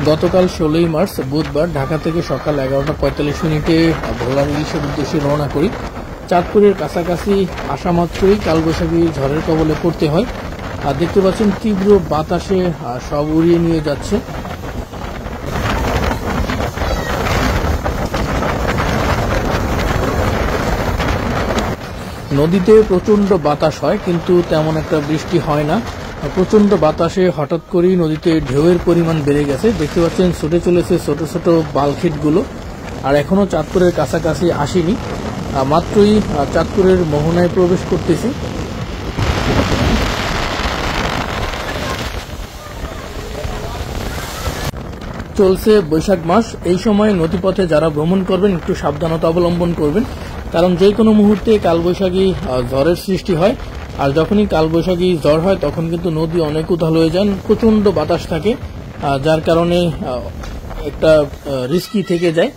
গতকাল 16ই মার্চ বুধবার ঢাকা থেকে সকাল 11:45 ভোলার ইলিশের উদ্দেশ্যে রওনা করি। চাঁদপুরের কাছাকাছি আসা মাত্রই কালবৈশাখী ঝড়ের কবলে পড়তে হয়। আর দেখতে পাচ্ছেন তীব্র বাতাসে সব উড়িয়ে নিয়ে যাচ্ছে। নদীতে প্রচন্ড বাতাস হয়, কিন্তু তেমন একটা বৃষ্টি হয় না। প্রচন্ড বাতাসে হঠাৎ করেই নদীতে ঢেউয়ের পরিমাণ বেড়ে গেছে। দেখতে পাচ্ছেন ছুটে চলেছে ছোট ছোট বালখিটগুলো। আর এখনো চাঁদপুরের কাছাকাছি আসেনি, মাত্রই চাঁদপুরের মোহনায় প্রবেশ করতেছি। চলছে বৈশাখ মাস। এই সময় নদীপথে যারা ভ্রমণ করবেন একটু সাবধানতা অবলম্বন করবেন, কারণ যে কোনো মুহূর্তে কালবৈশাখী ঝড়ের সৃষ্টি হয়। আর যখনই কালবৈশাখী ঝড় হয় তখন কিন্তু নদী অনেক উথাল হয়ে যায়, প্রচন্ড বাতাস থাকে, যার কারণে একটা রিস্কি থেকে যায়।